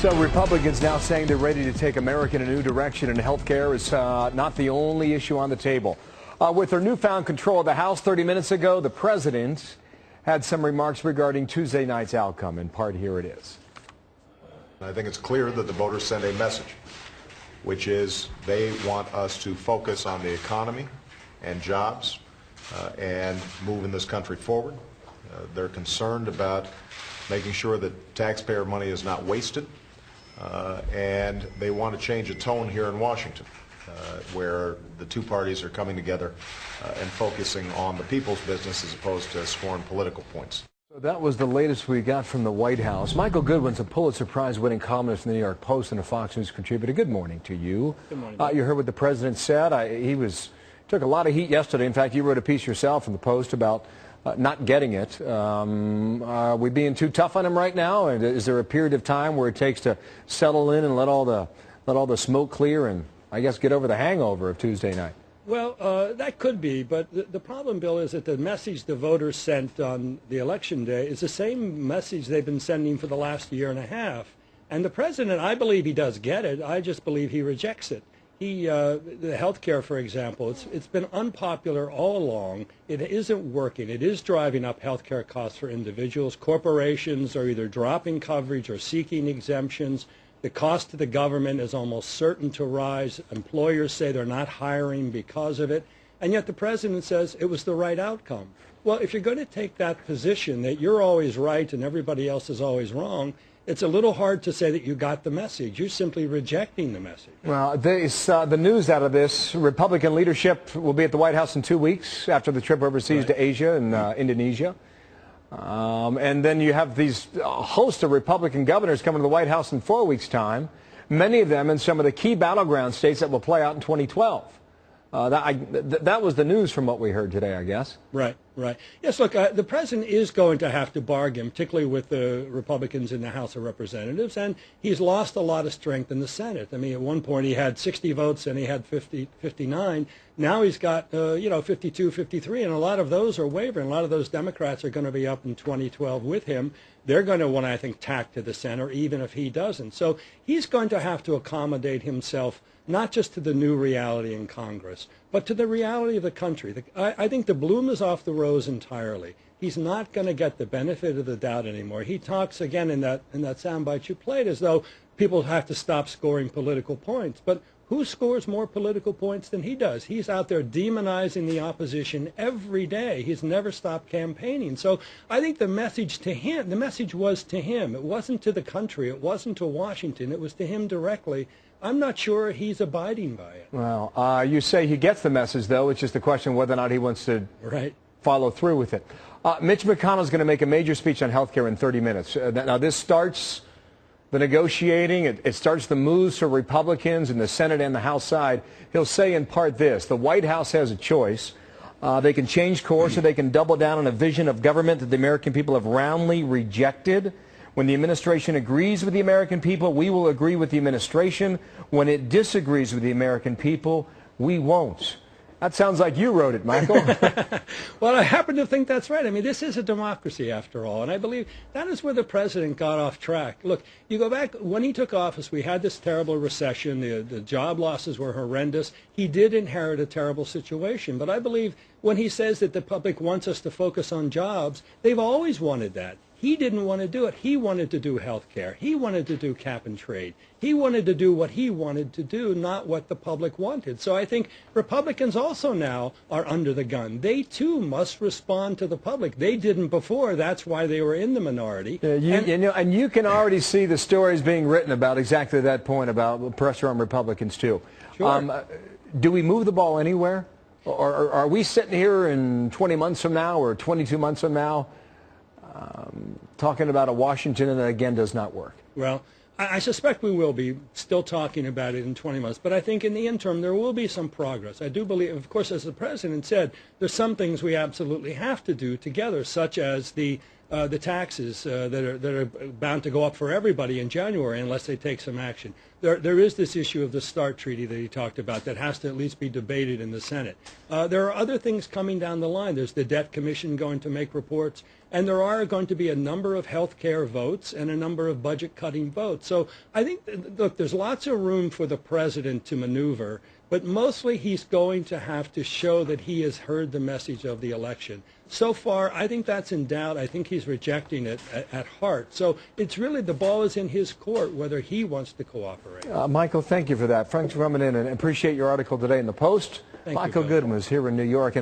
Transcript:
So Republicans now saying they're ready to take America in a new direction, and health care is not the only issue on the table. With their newfound control of the House 30 minutes ago, the president had some remarks regarding Tuesday night's outcome. In part, here it is. I think it's clear that the voters sent a message, which is they want us to focus on the economy and jobs and moving this country forward. They're concerned about making sure that taxpayer money is not wasted. And they want to change a tone here in Washington, where the two parties are coming together and focusing on the people's business as opposed to scoring political points. So that was the latest we got from the White House. Michael Goodwin's a Pulitzer Prize-winning columnist in the New York Post and a Fox News contributor. Good morning to you. Good morning. You heard what the president said. He took a lot of heat yesterday. In fact, you wrote a piece yourself in the Post about not getting it. Are we being too tough on him right now? And is there a period of time where it takes to settle in and let all the smoke clear and, I guess, get over the hangover of Tuesday night? Well, that could be, but the problem, Bill, is that the message the voters sent on the election day is the same message they've been sending for the last year and a half. And the president, I believe he does get it. I just believe he rejects it. The health care, for example, it's been unpopular all along. It isn't working. It is driving up health care costs for individuals. Corporations are either dropping coverage or seeking exemptions. The cost to the government is almost certain to rise. Employers say they're not hiring because of it. And yet the president says it was the right outcome. Well, if you're going to take that position that you're always right and everybody else is always wrong, it's a little hard to say that you got the message. You're simply rejecting the message. Well, the news out of this, Republican leadership will be at the White House in 2 weeks after the trip overseas to Asia and Indonesia. And then you have these host of Republican governors coming to the White House in 4 weeks' time, many of them in some of the key battleground states that will play out in 2012. That was the news from what we heard today, I guess. Right, right. Yes, look, the president is going to have to bargain, particularly with the Republicans in the House of Representatives, and he's lost a lot of strength in the Senate. I mean, at one point he had 60 votes and he had 59. Now he's got, 52, 53, and a lot of those are wavering. A lot of those Democrats are going to be up in 2012 with him. They're going to want, I think, tack to the center, even if he doesn't. So he's going to have to accommodate himself not just to the new reality in Congress, but to the reality of the country. I think the bloom is off the rose entirely. He's not going to get the benefit of the doubt anymore. He talks again in that soundbite you played as though people have to stop scoring political points. But who scores more political points than he does? He's out there demonizing the opposition every day. He's never stopped campaigning. So I think the message to him, the message was to him. It wasn't to the country. It wasn't to Washington. It was to him directly. I'm not sure he's abiding by it. Well, you say he gets the message, though. It's just a question of whether or not he wants to follow through with it. Mitch McConnell is going to make a major speech on health care in 30 minutes. Now, this starts the negotiating. It starts the moves for Republicans in the Senate and the House side. He'll say in part this: the White House has a choice. They can change course or they can double down on a vision of government that the American people have roundly rejected. When the administration agrees with the American people, we will agree with the administration. When it disagrees with the American people, we won't. That sounds like you wrote it, Michael. Well, I happen to think that's right. I mean, this is a democracy, after all, and I believe that is where the president got off track. Look, you go back, when he took office, we had this terrible recession. The job losses were horrendous. He did inherit a terrible situation, but I believe when he says that the public wants us to focus on jobs, they've always wanted that. He didn't want to do it. He wanted to do health care. He wanted to do cap and trade. He wanted to do what he wanted to do, not what the public wanted. So I think Republicans also now are under the gun. They, too, must respond to the public. They didn't before. That's why they were in the minority. And you can already see the stories being written about exactly that point, about pressure on Republicans, too. Sure. Do we move the ball anywhere? Or are we sitting here in 20 months from now or 22 months from now talking about a Washington that, again, does not work? Well, I suspect we will be still talking about it in 20 months, but I think in the interim there will be some progress. I do believe, of course, as the president said, there's some things we absolutely have to do together, such as the taxes that are bound to go up for everybody in January unless they take some action. there is this issue of the START treaty that he talked about that has to at least be debated in the Senate. There are other things coming down the line. There's the Debt Commission going to make reports, and there are going to be a number of health care votes and a number of budget-cutting votes. So I think, look, there's lots of room for the president to maneuver, but mostly he's going to have to show that he has heard the message of the election. So far, I think that's in doubt. I think he's rejecting it at heart. So it's really, the ball is in his court whether he wants to cooperate. Michael, thank you for that. Thanks for coming in, and appreciate your article today in the Post. Thank Michael you, Goodwin was here in New York.